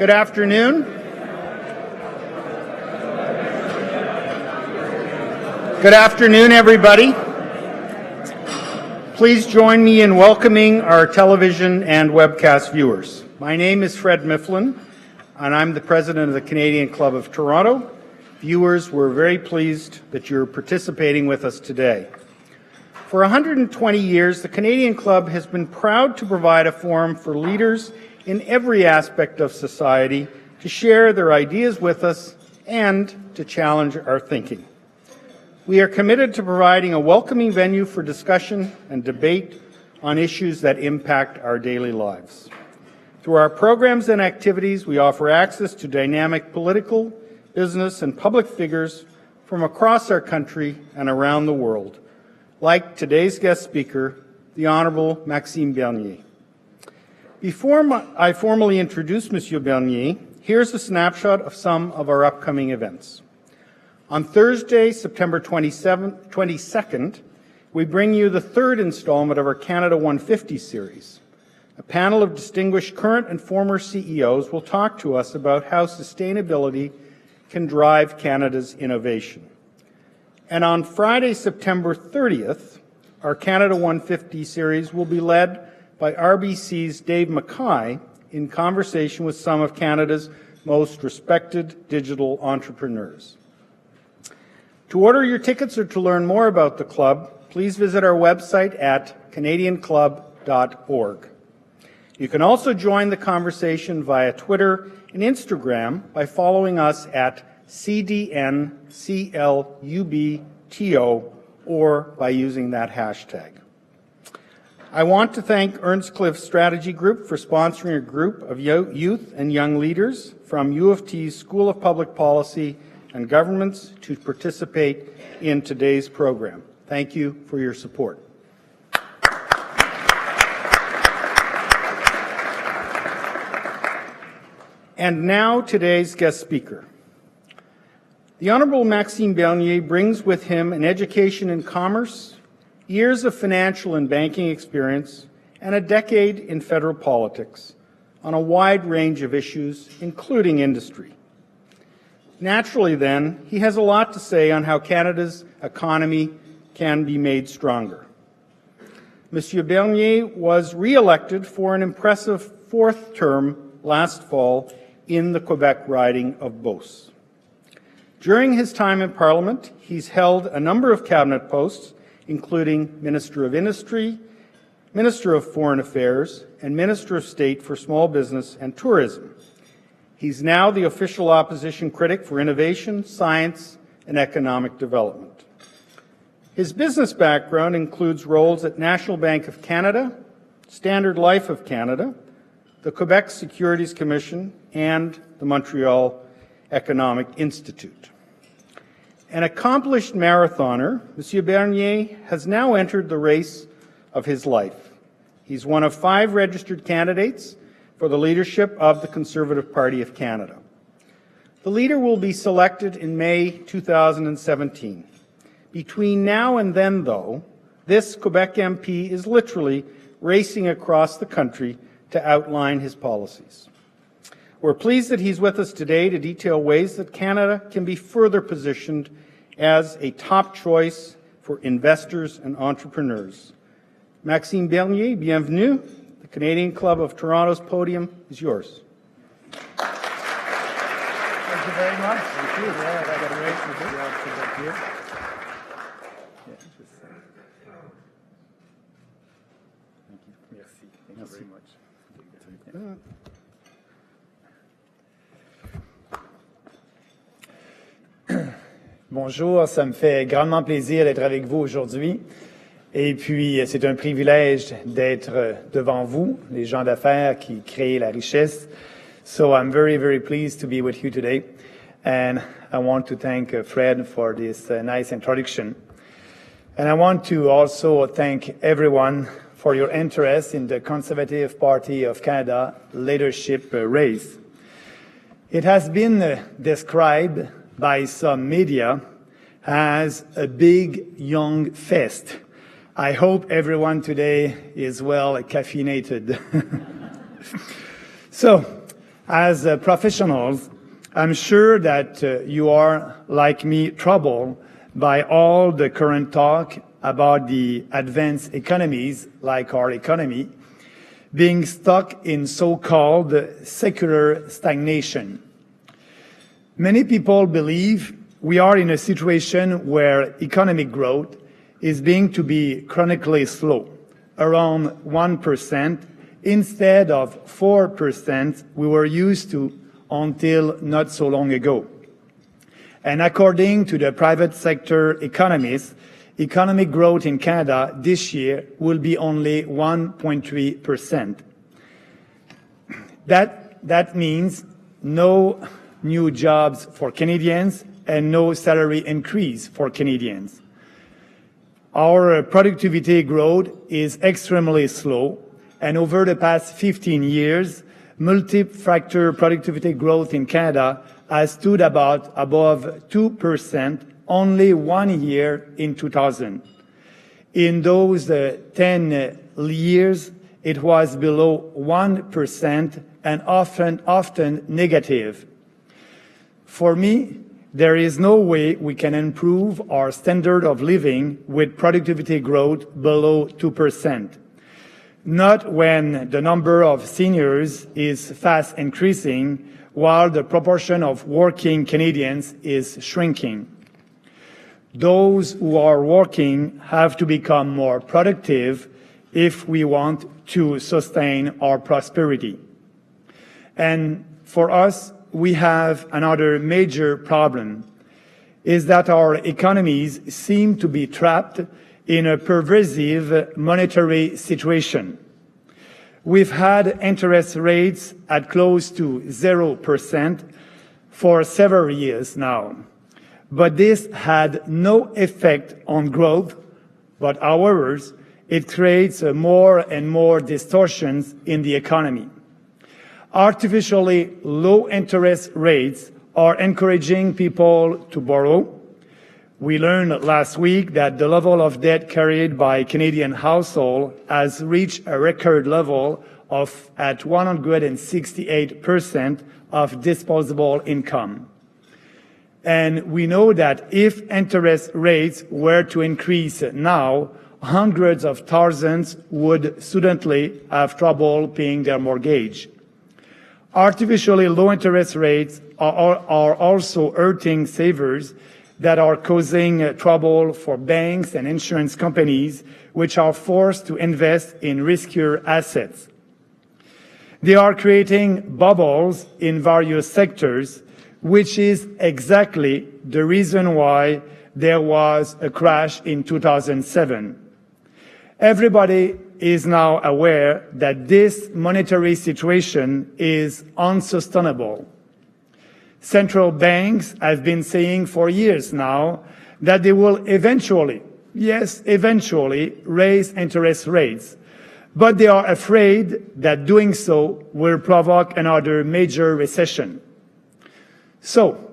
Good afternoon. Good afternoon, everybody. Please join me in welcoming our television and webcast viewers. My name is Fred Mifflin, and I'm the president of the Canadian Club of Toronto. Viewers, we're very pleased that you're participating with us today. For 120 years, the Canadian Club has been proud to provide a forum for leaders in every aspect of society to share their ideas with us and to challenge our thinking. We are committed to providing a welcoming venue for discussion and debate on issues that impact our daily lives. Through our programs and activities, we offer access to dynamic political, business, and public figures from across our country and around the world, like today's guest speaker, the Honourable Maxime Bernier. Before I formally introduce Monsieur Bernier, here's a snapshot of some of our upcoming events. On Thursday, September 22nd, we bring you the third installment of our Canada 150 series. A panel of distinguished current and former CEOs will talk to us about how sustainability can drive Canada's innovation. And on Friday, September 30th, our Canada 150 series will be led by RBC's Dave Mackay in conversation with some of Canada's most respected digital entrepreneurs. To order your tickets or to learn more about the club, please visit our website at canadianclub.org. You can also join the conversation via Twitter and Instagram by following us at CDNCLUBTO or by using that hashtag. I want to thank Ernst Cliff Strategy Group for sponsoring a group of youth and young leaders from U of T's School of Public Policy and Governments to participate in today's program. Thank you for your support. And now today's guest speaker. The Honourable Maxime Bernier brings with him an education in commerce, years of financial and banking experience, and a decade in federal politics on a wide range of issues, including industry. Naturally, then, he has a lot to say on how Canada's economy can be made stronger. Monsieur Bernier was re-elected for an impressive fourth term last fall in the Quebec riding of Beauce. During his time in Parliament, he's held a number of cabinet posts, including Minister of Industry, Minister of Foreign Affairs, and Minister of State for Small Business and Tourism. He's now the official opposition critic for innovation, science, and economic development. His business background includes roles at National Bank of Canada, Standard Life of Canada, the Quebec Securities Commission, and the Montreal Economic Institute. An accomplished marathoner, Monsieur Bernier has now entered the race of his life. He's one of 5 registered candidates for the leadership of the Conservative Party of Canada. The leader will be selected in May 2017. Between now and then, though, this Quebec MP is literally racing across the country to outline his policies. We're pleased that he's with us today to detail ways that Canada can be further positioned as a top choice for investors and entrepreneurs. Maxime Bernier, bienvenue. The Canadian Club of Toronto's podium is yours. Thank you very much. Thank you. Yeah, that's great. Thank you. Merci. Thank you very much. Bonjour, ça me fait grandement plaisir d'être avec vous aujourd'hui. Et puis, c'est un privilège d'être devant vous, les gens d'affaires qui créent la richesse. So I'm very, very pleased to be with you today. And I want to thank Fred for this nice introduction. And I want to also thank everyone for your interest in the Conservative Party of Canada leadership race. It has been described by some media as a big young fest. I hope everyone today is well caffeinated. So, As professionals, I'm sure that you are, like me, troubled by all the current talk about the advanced economies, like our economy, being stuck in so-called secular stagnation. Many people believe we are in a situation where economic growth is being to be chronically slow, around 1%, instead of 4% we were used to until not so long ago. And according to the private sector economists, economic growth in Canada this year will be only 1.3%. That means no new jobs for Canadians and no salary increase for Canadians. Our productivity growth is extremely slow, and over the past 15 years, multi-factor productivity growth in Canada has stood about above 2%, only 1 year in 2000. In those 10 years, it was below 1% and often negative. For me, there is no way we can improve our standard of living with productivity growth below 2%. Not when the number of seniors is fast increasing while the proportion of working Canadians is shrinking. Those who are working have to become more productive if we want to sustain our prosperity. And for us, we have another major problem, is that our economies seem to be trapped in a pervasive monetary situation. We've had interest rates at close to 0% for several years now, but this had no effect on growth, but however, it creates more and more distortions in the economy. Artificially low interest rates are encouraging people to borrow. We learned last week that the level of debt carried by Canadian households has reached a record level of at 168% of disposable income. And we know that if interest rates were to increase now, hundreds of thousands would suddenly have trouble paying their mortgage. Artificially low interest rates are also hurting savers that are causing trouble for banks and insurance companies, which are forced to invest in riskier assets. They are creating bubbles in various sectors, which is exactly the reason why there was a crash in 2007. Everybody is now aware that this monetary situation is unsustainable. Central banks have been saying for years now that they will eventually, yes, eventually, raise interest rates, but they are afraid that doing so will provoke another major recession. So,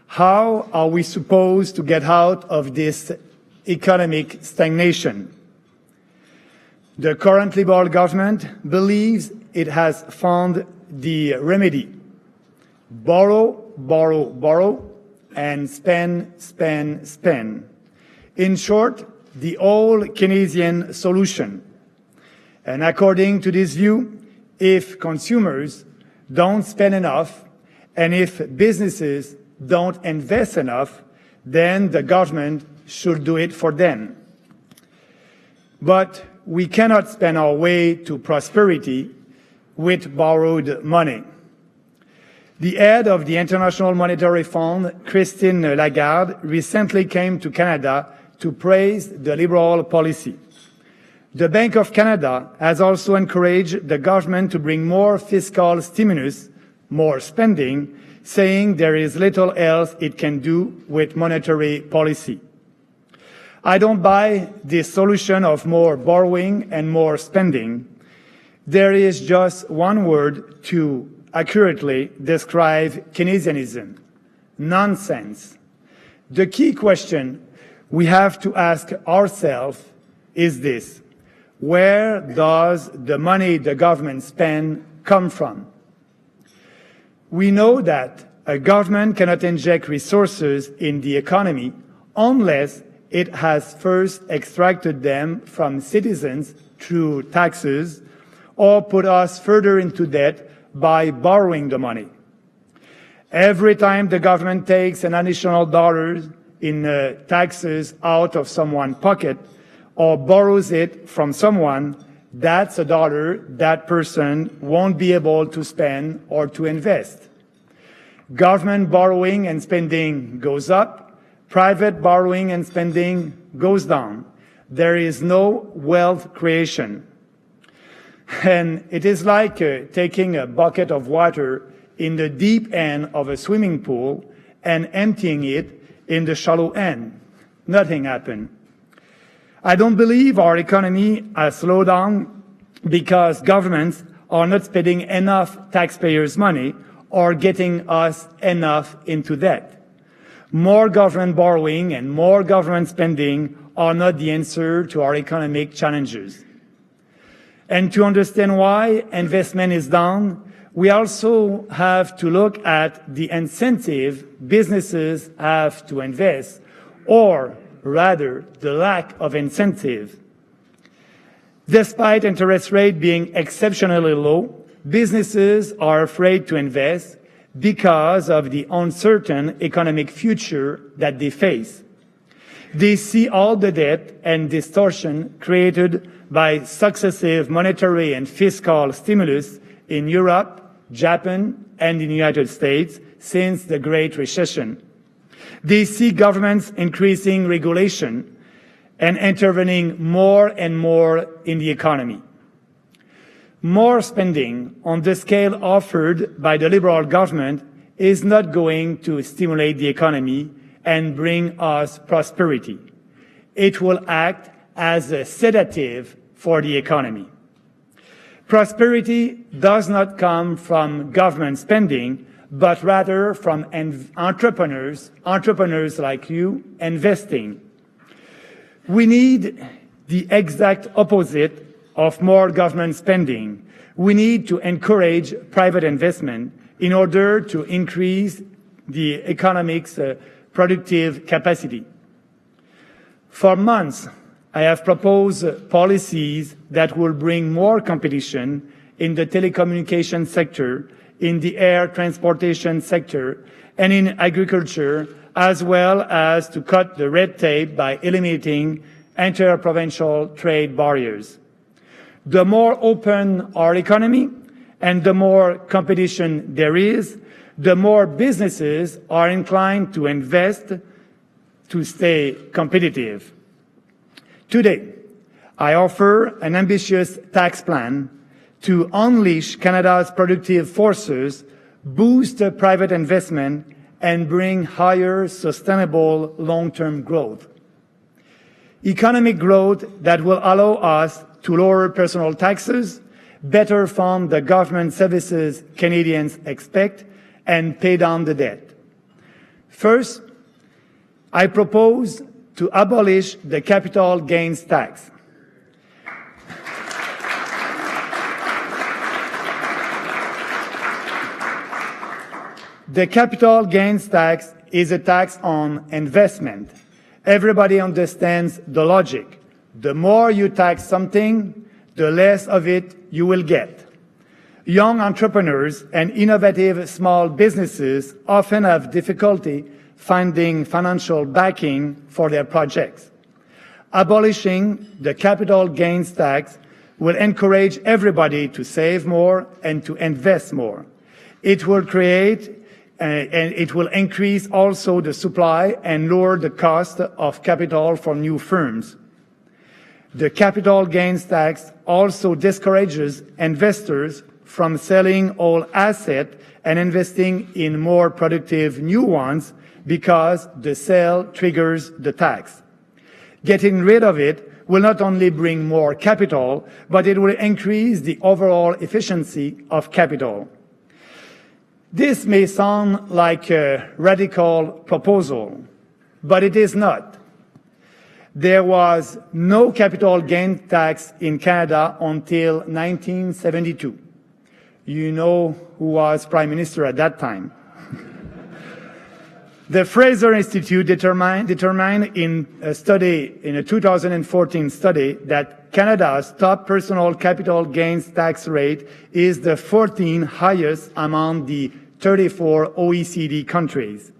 how are we supposed to get out of this economic stagnation? The current Liberal government believes it has found the remedy. Borrow, borrow, borrow, and spend, spend, spend. In short, the old Keynesian solution. And according to this view, if consumers don't spend enough, and if businesses don't invest enough, then the government should do it for them. But we cannot spend our way to prosperity with borrowed money. The head of the International Monetary Fund, Christine Lagarde, recently came to Canada to praise the Liberal policy. The Bank of Canada has also encouraged the government to bring more fiscal stimulus, more spending, saying there is little else it can do with monetary policy. I don't buy this solution of more borrowing and more spending. There is just one word to accurately describe Keynesianism: nonsense. The key question we have to ask ourselves is this: where does the money the government spends come from? We know that a government cannot inject resources in the economy unless it has first extracted them from citizens through taxes or put us further into debt by borrowing the money. Every time the government takes an additional dollar in taxes out of someone's pocket or borrows it from someone, that's a dollar that person won't be able to spend or to invest. Government borrowing and spending goes up, private borrowing and spending goes down. There is no wealth creation. And it is like taking a bucket of water in the deep end of a swimming pool and emptying it in the shallow end. Nothing happened. I don't believe our economy has slowed down because governments are not spending enough taxpayers' money or getting us enough into debt. More government borrowing and more government spending are not the answer to our economic challenges. And to understand why investment is down, we also have to look at the incentive businesses have to invest, or rather, the lack of incentive. Despite interest rates being exceptionally low, businesses are afraid to invest because of the uncertain economic future that they face. They see all the debt and distortion created by successive monetary and fiscal stimulus in Europe, Japan, and in the United States since the Great Recession. They see governments increasing regulation and intervening more and more in the economy. More spending on the scale offered by the Liberal government is not going to stimulate the economy and bring us prosperity. It will act as a sedative for the economy. Prosperity does not come from government spending, but rather from entrepreneurs like you, investing. We need the exact opposite of more government spending. We need to encourage private investment in order to increase the economic's productive capacity. For months, I have proposed policies that will bring more competition in the telecommunications sector, in the air transportation sector, and in agriculture, as well as to cut the red tape by eliminating inter-provincial trade barriers. The more open our economy and the more competition there is, the more businesses are inclined to invest to stay competitive. Today, I offer an ambitious tax plan to unleash Canada's productive forces, boost private investment, and bring higher sustainable long-term growth. Economic growth that will allow us to lower personal taxes, better fund the government services Canadians expect, and pay down the debt. First, I propose to abolish the capital gains tax. The capital gains tax is a tax on investment. Everybody understands the logic. The more you tax something, the less of it you will get. Young entrepreneurs and innovative small businesses often have difficulty finding financial backing for their projects. Abolishing the capital gains tax will encourage everybody to save more and to invest more. It will create and it will increase also the supply and lower the cost of capital for new firms. The capital gains tax also discourages investors from selling old assets and investing in more productive new ones because the sale triggers the tax. Getting rid of it will not only bring more capital, but it will increase the overall efficiency of capital. This may sound like a radical proposal, but it is not. There was no capital gain tax in Canada until 1972. You know who was Prime Minister at that time. The Fraser Institute determined in a 2014 study that Canada's top personal capital gains tax rate is the 14th highest among the 34 OECD countries.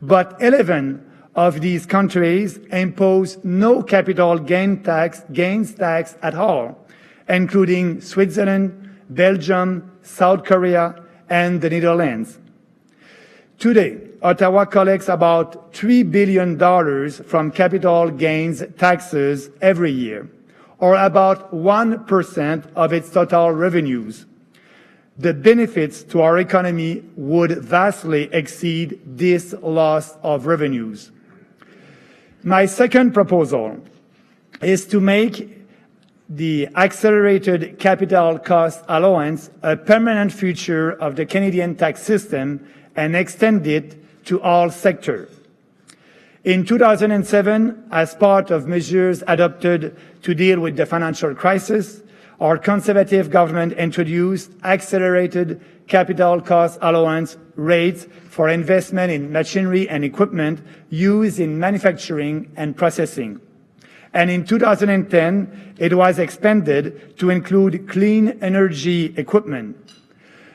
But 11 of these countries impose no capital gains tax at all, including Switzerland, Belgium, South Korea, and the Netherlands. Today, Ottawa collects about $3 billion from capital gains taxes every year, or about 1% of its total revenues. The benefits to our economy would vastly exceed this loss of revenues. My second proposal is to make the accelerated capital cost allowance a permanent feature of the Canadian tax system and extend it to all sectors. In 2007, as part of measures adopted to deal with the financial crisis, our Conservative government introduced accelerated capital cost allowance rates for investment in machinery and equipment used in manufacturing and processing. And in 2010, it was expanded to include clean energy equipment.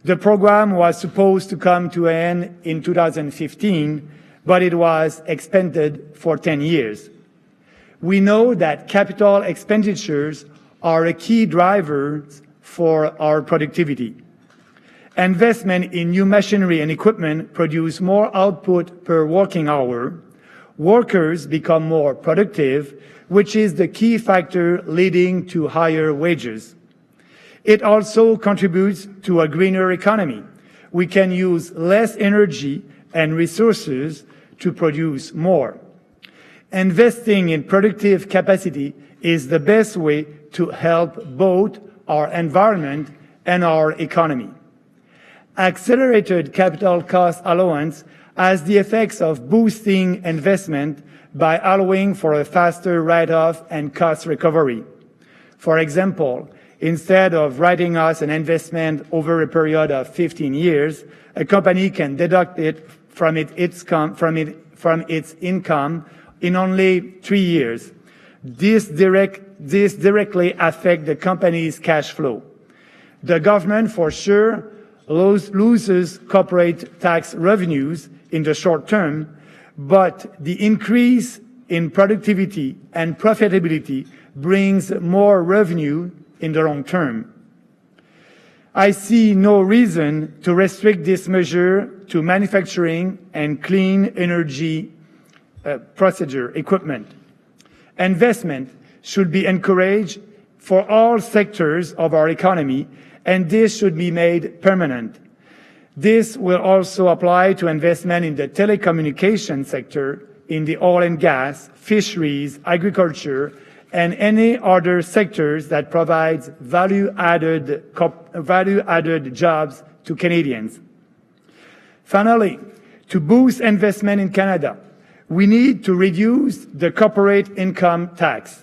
The program was supposed to come to an end in 2015, but it was expanded for 10 years. We know that capital expenditures are a key driver for our productivity. Investment in new machinery and equipment produce more output per working hour. Workers become more productive, which is the key factor leading to higher wages. It also contributes to a greener economy. We can use less energy and resources to produce more. Investing in productive capacity is the best way to help both our environment and our economy. Accelerated capital cost allowance has the effects of boosting investment by allowing for a faster write-off and cost recovery. For example, instead of writing off an investment over a period of 15 years, a company can deduct it from its income in only 3 years. This directly affects the company's cash flow. The government, for sure, loses corporate tax revenues in the short term, but the increase in productivity and profitability brings more revenue in the long term. I see no reason to restrict this measure to manufacturing and clean energy procedure equipment. Investment should be encouraged for all sectors of our economy, and this should be made permanent. This will also apply to investment in the telecommunication sector, in the oil and gas, fisheries, agriculture, and any other sectors that provides value-added jobs to Canadians. Finally, to boost investment in Canada, we need to reduce the corporate income tax.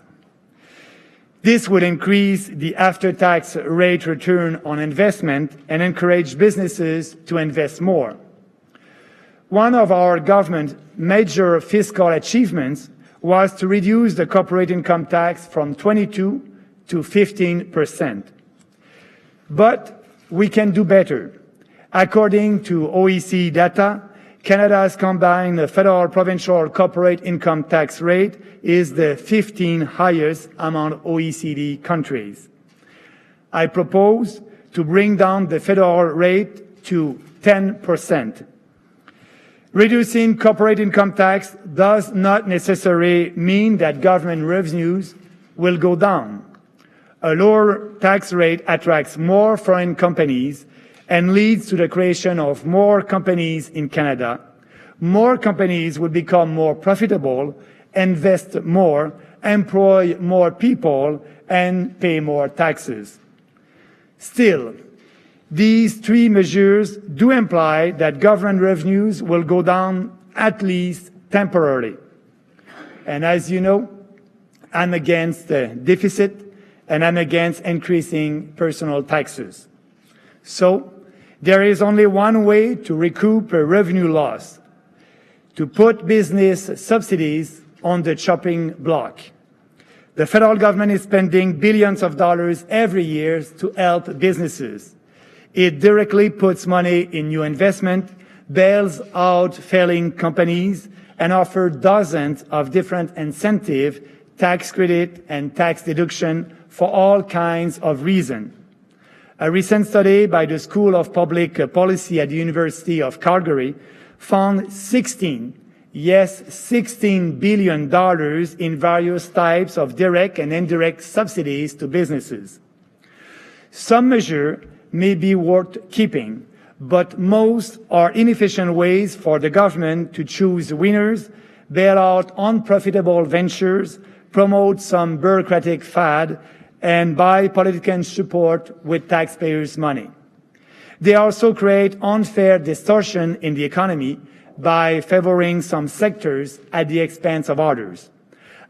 This would increase the after-tax rate return on investment and encourage businesses to invest more. One of our government's major fiscal achievements was to reduce the corporate income tax from 22% to 15%. But we can do better. According to OECD data, Canada's combined federal-provincial corporate income tax rate is the 15th highest among OECD countries. I propose to bring down the federal rate to 10%. Reducing corporate income tax does not necessarily mean that government revenues will go down. A lower tax rate attracts more foreign companies and leads to the creation of more companies in Canada. More companies will become more profitable, invest more, employ more people, and pay more taxes. Still, these three measures do imply that government revenues will go down at least temporarily. And as you know, I'm against the deficit and I'm against increasing personal taxes. So, there is only one way to recoup a revenue loss: to put business subsidies on the chopping block. The federal government is spending billions of dollars every year to help businesses. It directly puts money in new investment, bails out failing companies, and offers dozens of different incentives, tax credit, and tax deduction for all kinds of reasons. A recent study by the School of Public Policy at the University of Calgary found 16 billion in various types of direct and indirect subsidies to businesses. Some measures may be worth keeping, but most are inefficient ways for the government to choose winners, bail out unprofitable ventures, promote some bureaucratic fad, and buy political support with taxpayers' money. They also create unfair distortion in the economy by favoring some sectors at the expense of others.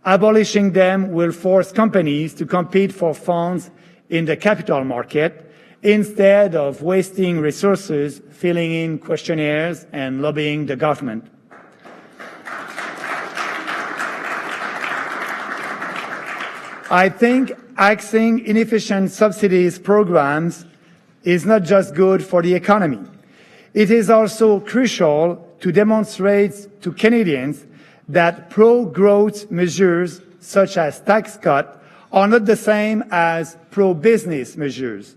Abolishing them will force companies to compete for funds in the capital market instead of wasting resources filling in questionnaires and lobbying the government. I think axing inefficient subsidies programs is not just good for the economy. It is also crucial to demonstrate to Canadians that pro-growth measures such as tax cuts are not the same as pro-business measures.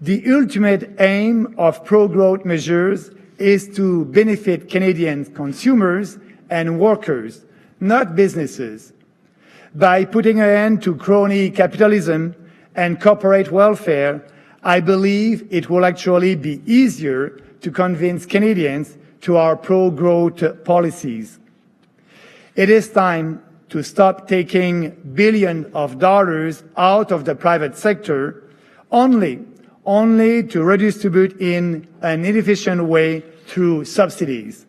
The ultimate aim of pro-growth measures is to benefit Canadian consumers and workers, not businesses. By putting an end to crony capitalism and corporate welfare, I believe it will actually be easier to convince Canadians to our pro-growth policies. It is time to stop taking billions of dollars out of the private sector only to redistribute in an inefficient way through subsidies.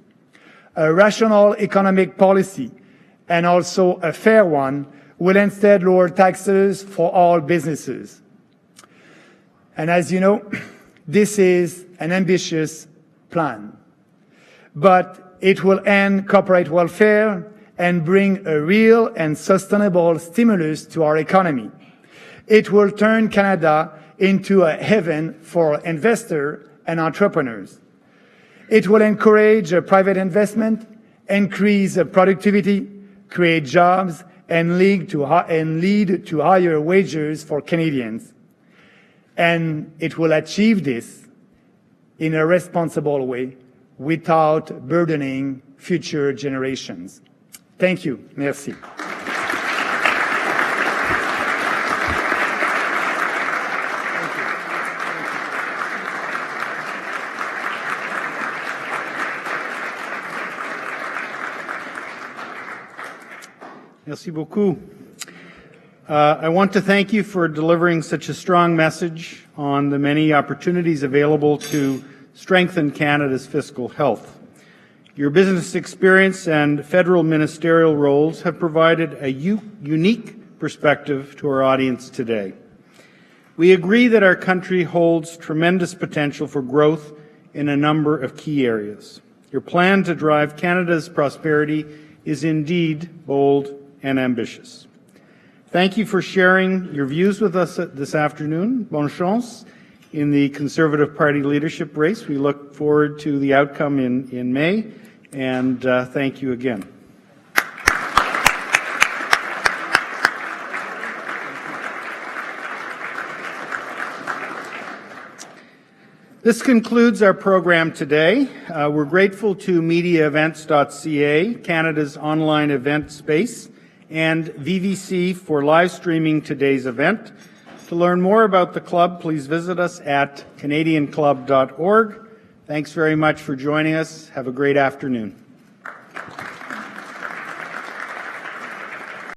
A rational economic policy, and also a fair one, will instead lower taxes for all businesses. And as you know, this is an ambitious plan, but it will end corporate welfare and bring a real and sustainable stimulus to our economy. It will turn Canada into a haven for investors and entrepreneurs. It will encourage private investment, increase productivity, create jobs, and lead to higher wages for Canadians. And it will achieve this in a responsible way without burdening future generations. Thank you. Merci. Merci beaucoup. I want to thank you for delivering such a strong message on the many opportunities available to strengthen Canada's fiscal health. Your business experience and federal ministerial roles have provided a unique perspective to our audience today. We agree that our country holds tremendous potential for growth in a number of key areas. Your plan to drive Canada's prosperity is indeed bold and ambitious. Thank you for sharing your views with us this afternoon. Bonne chance in the Conservative Party leadership race. We look forward to the outcome in May, and thank you again. This concludes our program today. We're grateful to mediaevents.ca, Canada's online event space, and VVC for live streaming today's event. To learn more about the club, please visit us at canadianclub.org. Thanks very much for joining us. Have a great afternoon.